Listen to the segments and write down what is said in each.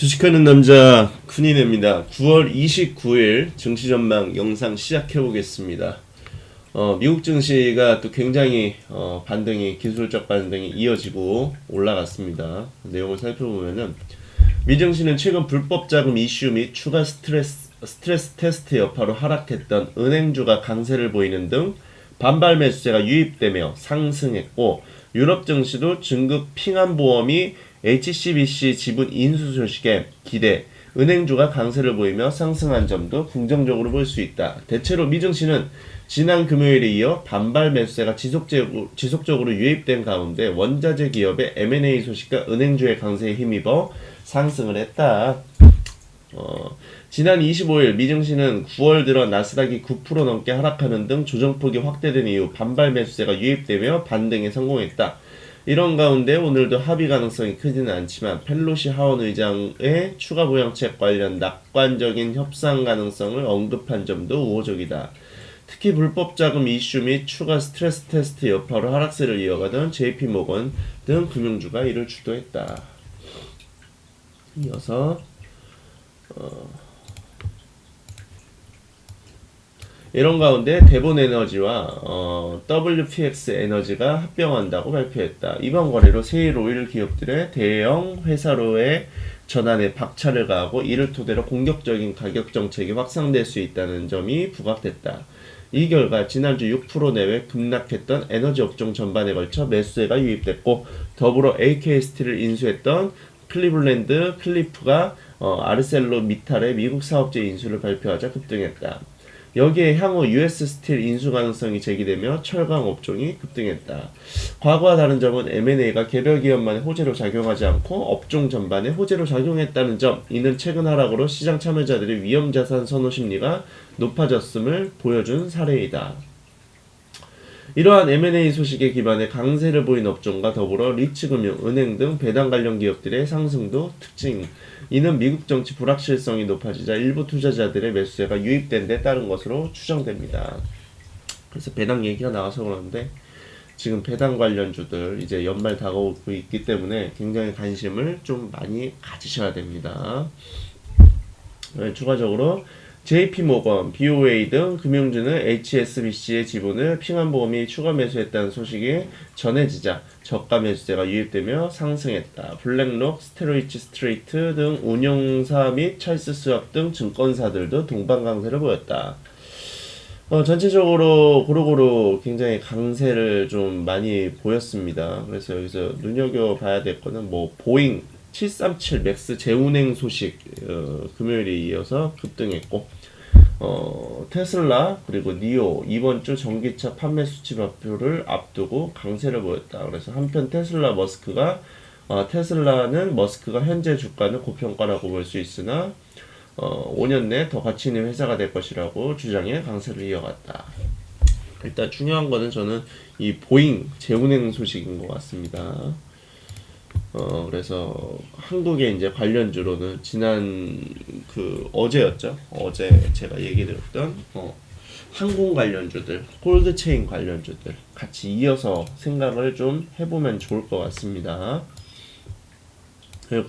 주식하는 남자 쿠니네입니다. 9월 29일 증시 전망 영상 시작해 보겠습니다. 미국 증시가 또 굉장히 반등이 기술적 반등이 이어지고 올라갔습니다. 내용을 살펴보면은 미증시는 최근 불법 자금 이슈 및 추가 스트레스 테스트 여파로 하락했던 은행주가 강세를 보이는 등 반발 매수세가 유입되며 상승했고, 유럽 증시도 증급 핑안보험이 HSBC 지분 인수 소식에 기대, 은행주가 강세를 보이며 상승한 점도 긍정적으로 볼 수 있다. 대체로 미증시는 지난 금요일에 이어 반발 매수세가 지속적으로 유입된 가운데 원자재 기업의 M&A 소식과 은행주의 강세에 힘입어 상승을 했다. 지난 25일 미증시는 9월 들어 나스닥이 9% 넘게 하락하는 등 조정폭이 확대된 이후 반발 매수세가 유입되며 반등에 성공했다. 이런 가운데 오늘도 합의 가능성이 크지는 않지만 펠로시 하원 의장의 추가 부양책 관련 낙관적인 협상 가능성을 언급한 점도 우호적이다. 특히 불법 자금 이슈 및 추가 스트레스 테스트 여파로 하락세를 이어가던 JP모건 등 금융주가 이를 주도했다. 이어서 이런 가운데 대본에너지와 WPX 에너지가 합병한다고 발표했다. 이번 거래로 세일 오일 기업들의 대형 회사로의 전환에 박차를 가하고 이를 토대로 공격적인 가격 정책이 확산될 수 있다는 점이 부각됐다. 이 결과 지난주 6% 내외 급락했던 에너지 업종 전반에 걸쳐 매수세가 유입됐고, 더불어 AKST를 인수했던 클리블랜드 클리프가 아르셀로미탈의 미국 사업체 인수를 발표하자 급등했다. 여기에 향후 US 스틸 인수 가능성이 제기되며 철강 업종이 급등했다. 과거와 다른 점은 M&A가 개별 기업만의 호재로 작용하지 않고 업종 전반에 호재로 작용했다는 점, 이는 최근 하락으로 시장 참여자들의 위험자산 선호 심리가 높아졌음을 보여준 사례이다. 이러한 M&A 소식에 기반해 강세를 보인 업종과 더불어 리츠금융, 은행 등 배당 관련 기업들의 상승도 특징. 이는 미국 정치 불확실성이 높아지자 일부 투자자들의 매수세가 유입된 데 따른 것으로 추정됩니다. 그래서 배당 얘기가 나와서 그러는데, 지금 배당 관련주들 이제 연말 다가오고 있기 때문에 굉장히 관심을 좀 많이 가지셔야 됩니다. 추가적으로 JP모건, BOA 등 금융주는 HSBC의 지분을 핑안보험이 추가 매수했다는 소식이 전해지자 저가 매수세가 유입되며 상승했다. 블랙록, 스테로이치 스트레이트 등 운용사 및 찰스 수압 등 증권사들도 동반 강세를 보였다. 전체적으로 고루고루 굉장히 강세를 좀 많이 보였습니다. 그래서 여기서 눈여겨봐야 될 거는 보잉 737 맥스 재운행 소식 금요일에 이어서 급등했고, 테슬라 그리고 니오 이번 주 전기차 판매 수치 발표를 앞두고 강세를 보였다. 그래서 한편 테슬라는 머스크가 현재 주가는 고평가라고 볼 수 있으나 5년 내 더 가치 있는 회사가 될 것이라고 주장해 강세를 이어갔다. 일단 중요한 거는 저는 이 보잉 재운행 소식인 것 같습니다. 그래서 한국의 이제 관련주로는 지난 어제였죠. 어제 제가 얘기 드렸던 항공 관련주들, 콜드체인 관련주들 같이 이어서 생각을 좀 해보면 좋을 것 같습니다.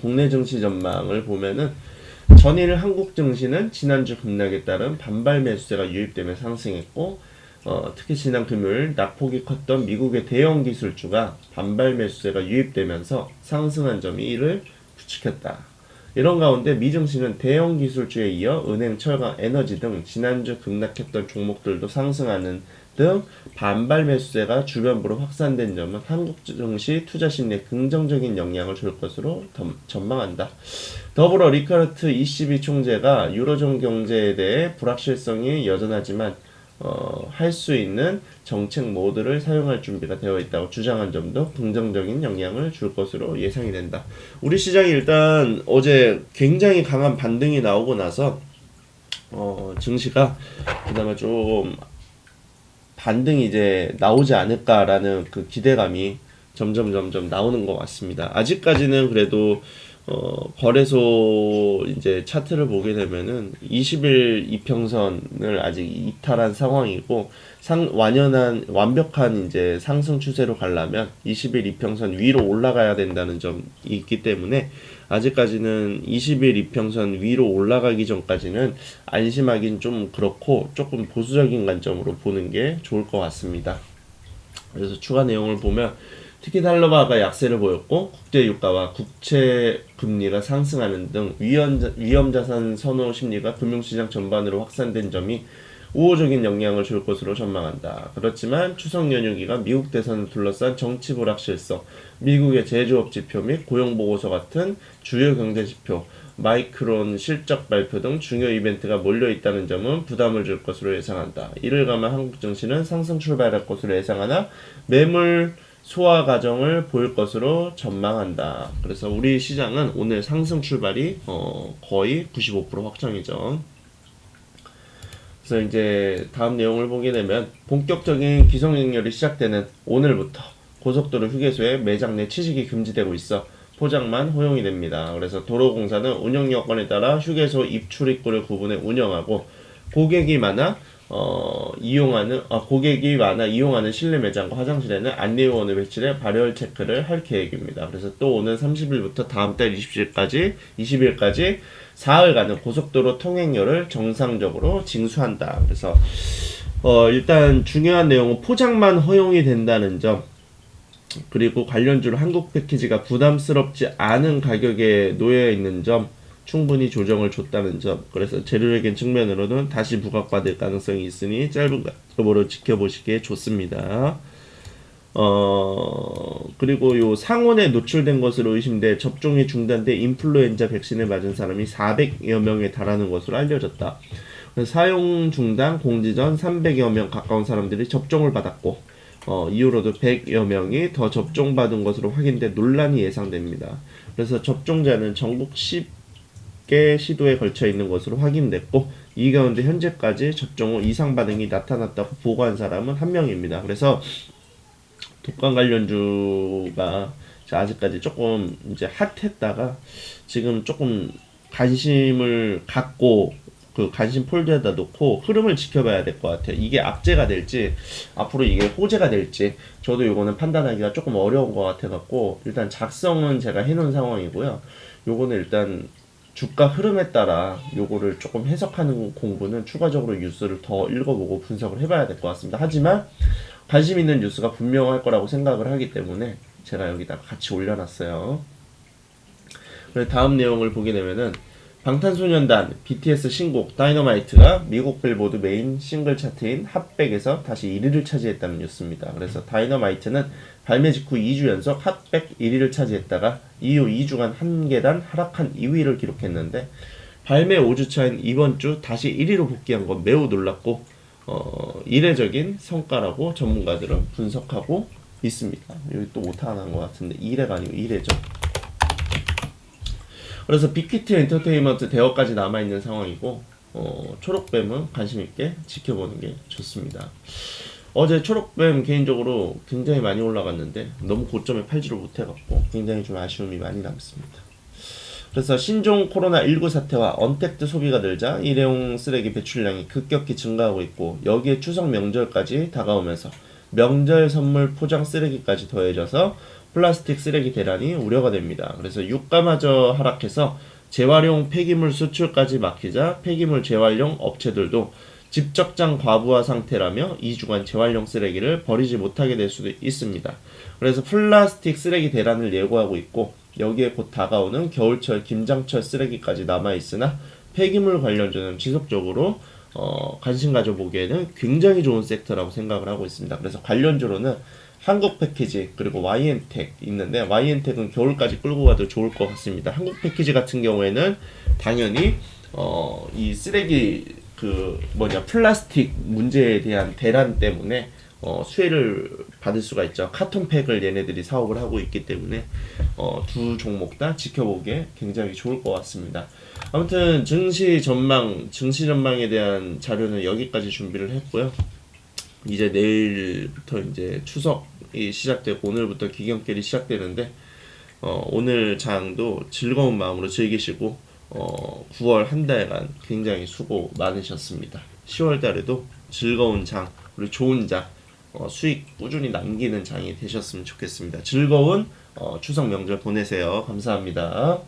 국내 증시 전망을 보면은 전일 한국 증시는 지난주 급락에 따른 반발 매수세가 유입되며 상승했고, 특히 지난 금요일 낙폭이 컸던 미국의 대형 기술주가 반발 매수세가 유입되면서 상승한 점이 이를 부추겼다. 이런 가운데 미증시는 대형 기술주에 이어 은행, 철강, 에너지 등 지난주 급락했던 종목들도 상승하는 등 반발 매수세가 주변부로 확산된 점은 한국 증시 투자 심리에 긍정적인 영향을 줄 것으로 전망한다. 더불어 리카르트 ECB 총재가 유로존 경제에 대해 불확실성이 여전하지만 할 수 있는 정책 모드를 사용할 준비가 되어 있다고 주장한 점도 긍정적인 영향을 줄 것으로 예상이 된다. 우리 시장이 일단 어제 굉장히 강한 반등이 나오고 나서 증시가 그나마 좀 반등이 이제 나오지 않을까라는 그 기대감이 점점 나오는 것 같습니다. 아직까지는 그래도 거래소 이제 차트를 보게 되면은 20일 이평선을 아직 이탈한 상황이고 완벽한 이제 상승 추세로 가려면 20일 이평선 위로 올라가야 된다는 점이 있기 때문에 아직까지는 20일 이평선 위로 올라가기 전까지는 안심하긴 좀 그렇고 조금 보수적인 관점으로 보는 게 좋을 것 같습니다. 그래서 추가 내용을 보면 특히 달러화가 약세를 보였고 국제 유가와 국채 금리가 상승하는 등 위험 자산 선호 심리가 금융시장 전반으로 확산된 점이 우호적인 영향을 줄 것으로 전망한다. 그렇지만 추석 연휴 기간 미국 대선을 둘러싼 정치 불확실성, 미국의 제조업 지표 및 고용 보고서 같은 주요 경제 지표, 마이크론 실적 발표 등 중요 이벤트가 몰려 있다는 점은 부담을 줄 것으로 예상한다. 이를 감안 한국 증시는 상승 출발할 것으로 예상하나 매물 소화 과정을 보일 것으로 전망한다. 그래서 우리 시장은 오늘 상승 출발이 거의 95% 확정이죠. 그래서 이제 다음 내용을 보게 되면 본격적인 기성행렬이 시작되는 오늘부터 고속도로 휴게소에 매장 내 취직이 금지되고 있어 포장만 허용이 됩니다. 그래서 도로공사는 운영 여건에 따라 휴게소 입출입구를 구분해 운영하고 고객이 많아 이용하는 실내 매장과 화장실에는 안내요원을 배치해 발열 체크를 할 계획입니다. 그래서 또 오는 30일부터 다음 달 20일까지 사흘간은 고속도로 통행료를 정상적으로 징수한다. 그래서 일단 중요한 내용은 포장만 허용이 된다는 점, 그리고 관련주로 한국 패키지가 부담스럽지 않은 가격에 놓여 있는 점, 충분히 조정을 줬다는 점. 그래서 재료적인 측면으로는 다시 부각받을 가능성이 있으니 짧은 관점으로 지켜보시기에 좋습니다. 그리고 요 상온에 노출된 것으로 의심돼 접종이 중단돼 인플루엔자 백신을 맞은 사람이 400여 명에 달하는 것으로 알려졌다. 사용 중단 공지 전 300여 명 가까운 사람들이 접종을 받았고 이후로도 100여 명이 더 접종받은 것으로 확인돼 논란이 예상됩니다. 그래서 접종자는 전국 10개 시도에 걸쳐 있는 것으로 확인됐고 이 가운데 현재까지 접종 후 이상 반응이 나타났다고 보고한 사람은 1명입니다. 그래서 독감 관련주가 아직까지 조금 이제 핫했다가 지금 조금 관심을 갖고 그 관심 폴더에다 놓고 흐름을 지켜봐야 될 것 같아요. 이게 악재가 될지 앞으로 이게 호재가 될지 저도 이거는 판단하기가 조금 어려운 것 같아갖고 일단 작성은 제가 해놓은 상황이고요. 요거는 일단 주가 흐름에 따라 요거를 조금 해석하는 공부는 추가적으로 뉴스를 더 읽어보고 분석을 해봐야 될 것 같습니다. 하지만 관심 있는 뉴스가 분명할 거라고 생각을 하기 때문에 제가 여기다가 같이 올려놨어요. 다음 내용을 보게 되면은 방탄소년단 BTS 신곡 다이너마이트가 미국 빌보드 메인 싱글 차트인 핫백에서 다시 1위를 차지했다는 뉴스입니다. 그래서 다이너마이트는 발매 직후 2주 연속 핫백 1위를 차지했다가 이후 2주간 한 계단 하락한 2위를 기록했는데 발매 5주 차인 이번 주 다시 1위로 복귀한 건 매우 놀랍고 이례적인 성과라고 전문가들은 분석하고 있습니다. 여기 또 오타 나는 것 같은데 이례가 아니고 이례죠. 그래서 빅히트 엔터테인먼트 대여까지 남아있는 상황이고 초록뱀은 관심있게 지켜보는 게 좋습니다. 어제 초록뱀 개인적으로 굉장히 많이 올라갔는데 너무 고점에 팔지를 못해갖고 굉장히 좀 아쉬움이 많이 남습니다. 그래서 신종 코로나19 사태와 언택트 소비가 늘자 일회용 쓰레기 배출량이 급격히 증가하고 있고 여기에 추석 명절까지 다가오면서 명절 선물 포장 쓰레기까지 더해져서 플라스틱 쓰레기 대란이 우려가 됩니다. 그래서 유가마저 하락해서 재활용 폐기물 수출까지 막히자 폐기물 재활용 업체들도 집적장 과부하 상태라며 2주간 재활용 쓰레기를 버리지 못하게 될 수도 있습니다. 그래서 플라스틱 쓰레기 대란을 예고하고 있고 여기에 곧 다가오는 겨울철 김장철 쓰레기까지 남아있으나 폐기물 관련주는 지속적으로 관심 가져보기에는 굉장히 좋은 섹터라고 생각을 하고 있습니다. 그래서 관련주로는 한국 패키지 그리고 YN텍 있는데 YN텍은 겨울까지 끌고 가도 좋을 것 같습니다. 한국 패키지 같은 경우에는 당연히 이 쓰레기 플라스틱 문제에 대한 대란 때문에 수혜를 받을 수가 있죠. 카톤팩을 얘네들이 사업을 하고 있기 때문에 두 종목 다 지켜보기에 굉장히 좋을 것 같습니다. 아무튼 증시 전망에 대한 자료는 여기까지 준비를 했고요. 이제 내일부터 이제 추석이 시작되고 오늘부터 기경길이 시작되는데 오늘 장도 즐거운 마음으로 즐기시고 9월 한 달간 굉장히 수고 많으셨습니다. 10월 달에도 즐거운 장, 그리고 좋은 장, 수익 꾸준히 남기는 장이 되셨으면 좋겠습니다. 즐거운 추석 명절 보내세요. 감사합니다.